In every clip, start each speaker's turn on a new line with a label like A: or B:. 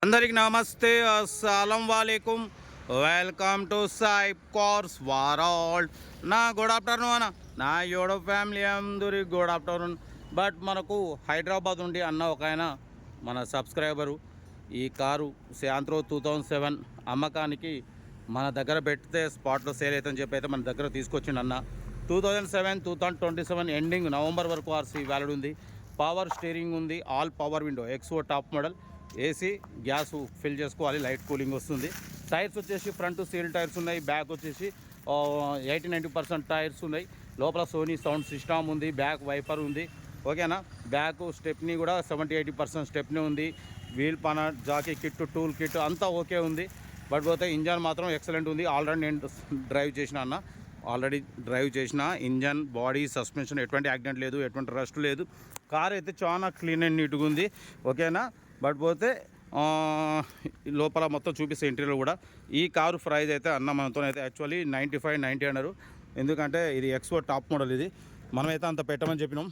A: అందరికి నమస్తే, అస్సలం వాలేకుం. Welcome to Saib cars world. నా గుడ్ ఆఫ్టర్నూన్ అన్న, నా యూట్యూబ్ ఫ్యామిలీ అందరికి గుడ్ ఆఫ్టర్నూన్. బట్ మనకు హైదరాబాద్ నుండి అన్న ఒక ఆయన మన సబ్స్క్రైబరు ఈ కారు శాంత్రో 2007 అమ్మకానికి మన దగ్గర పెడితే స్పాట్లో సేల్ అవుతుందని చెప్పి అయితే మన దగ్గర తీసుకొచ్చిండు అన్న. 2027 ఎండింగ్ నవంబర్ వరకు ఆర్సీ వ్యాలిడ్ ఉంది. పవర్ స్టీరింగ్ ఉంది, all power window, XO top model, AC, gas fill చేసుకోవాలి, లైట్ కూలింగ్ వస్తుంది. టైర్స్ వచ్చేసి ఫ్రంట్ సీల్ టైర్స్ ఉన్నాయి, బ్యాక్ వచ్చేసి 80-90% టైర్స్ ఉన్నాయి. లోపల సోనీ సౌండ్ సిస్టమ్ ఉంది, బ్యాక్ వైపర్ ఉంది. ఓకేనా, బ్యాక్ స్టెప్నీ కూడా 70-80% స్టెప్నీ ఉంది. Wheel spanner, jack kit, tool kit అంతా ఓకే ఉంది. బట్ పోతే ఇంజన్ మాత్రం ఎక్సలెంట్ ఉంది. ఆల్రెడీ నేను డ్రైవ్ చేసిన ఇంజన్, బాడీ, సస్పెన్షన్ ఎటువంటి యాక్సిడెంట్ లేదు, ఎటువంటి రస్ట్ లేదు. కార్ అయితే చాలా క్లీన్ అండ్ నీట్గా ఉంది. ఓకేనా, బట్ పోతే లోపల మొత్తం చూపిస్తే ఇంటీరియర్ కూడా. ఈ కారు ప్రైస్ అయితే అన్న మనతో అయితే యాక్చువల్లీ 95-90 అన్నారు. ఎందుకంటే ఇది ఎక్స్ఓ టాప్ మోడల్. ఇది మనమైతే అంత పెట్టమని చెప్పినాం,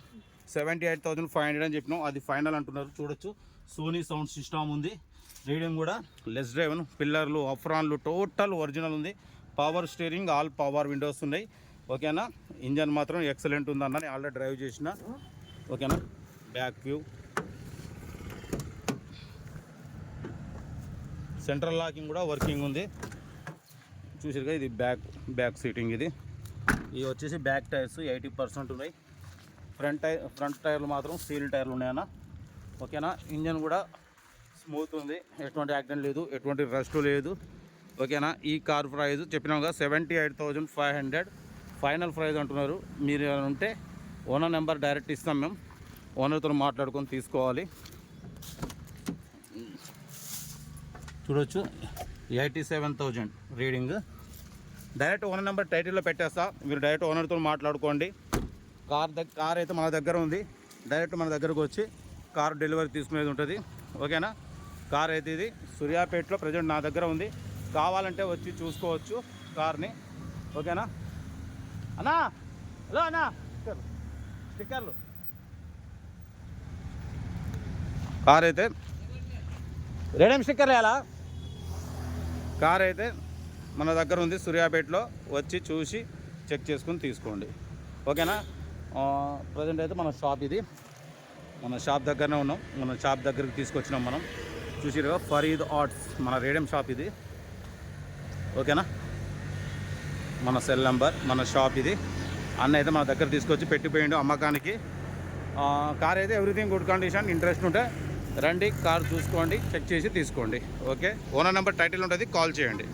A: 78,500 అని చెప్పినాం. అది ఫైనల్ అంటున్నారు. చూడొచ్చు, సోనీ సౌండ్ సిస్టమ్ ఉంది. రీడింగ్ కూడా లెస్ డ్రైవ్, పిల్లర్లు, అఫ్రాన్లు టోటల్ ఒరిజినల్ ఉంది. Power steering, all power Windows ఉన్నాయి. ఓకేనా, ఇంజన్ మాత్రం ఎక్సలెంట్ ఉందన్న, నేను ఆల్రెడీ డ్రైవ్ చేసిన. ఓకేనా, బ్యాక్ వ్యూ, సెంట్రల్ లాకింగ్ కూడా వర్కింగ్ ఉంది. చూసారుగా, ఇది బ్యాక్ సీటింగ్. ఇది వచ్చేసి బ్యాక్ టైర్స్ 80% ఉన్నాయి. ఫ్రంట్ టైర్లు మాత్రం సీల్ టైర్లు ఉన్నాయన్న. ఓకేనా, ఇంజన్ కూడా స్మూత్ ఉంది, ఎటువంటి యాక్సిడెంట్ లేదు, ఎటువంటి రస్ట్ లేదు. ఓకేనా, ఈ కార్ ప్రైస్ చెప్పినాగా 78,500 ఫైనల్ ప్రైస్ అంటున్నారు. మీరు ఉంటే ఓనర్ నెంబర్ డైరెక్ట్ ఇస్తాం, మేము ఓనర్తో మాట్లాడుకొని తీసుకోవాలి. చూడొచ్చు, 87,000 రీడింగ్. డైరెక్ట్ ఓనర్ నెంబర్ టైటిల్లో పెట్టేస్తా, మీరు డైరెక్ట్ ఓనర్తో మాట్లాడుకోండి. కార్ అయితే మన దగ్గర ఉంది. డైరెక్ట్ మన దగ్గరకు వచ్చి కార్ డెలివరీ తీసుకునేది ఉంటుంది. ఓకేనా, కార్ అయితే ఇది సూర్యాపేటలో ప్రజెంట్ నా దగ్గర ఉంది. కావాలంటే వచ్చి చూసుకోవచ్చు కార్ని. ఓకేనా అన్నా, హలో అన్నా, స్టిక్కర్లు. కార్ అయితే రేడియం స్టిక్కర్ వేయాలా? కార్ అయితే మన దగ్గర ఉంది, సూర్యాపేటలో. వచ్చి చూసి చెక్ చేసుకుని తీసుకోండి. ఓకేనా, ప్రజెంట్ అయితే మన షాప్ ఇది, మన షాప్ దగ్గరనే ఉన్నాం. మన షాప్ దగ్గరికి తీసుకొచ్చినాం మనం. చూసిరుగా, ఫరీద్ ఆర్ట్స్ మన రేడియం షాప్ ఇది. ఓకేనా, మన సెల్ నెంబర్, మన షాప్ ఇది. అన్న అయితే మన దగ్గర తీసుకొచ్చి పెట్టిపోయిండు అమ్మకానికి. కార్ అయితే ఎవ్రీథింగ్ గుడ్ కండిషన్. ఇంట్రెస్ట్ ఉంటే రండి, కార్ చూసుకోండి, చెక్ చేసి తీసుకోండి. ఓకే, ఓనర్ నెంబర్ టైటిల్ ఉంటుంది, కాల్ చేయండి.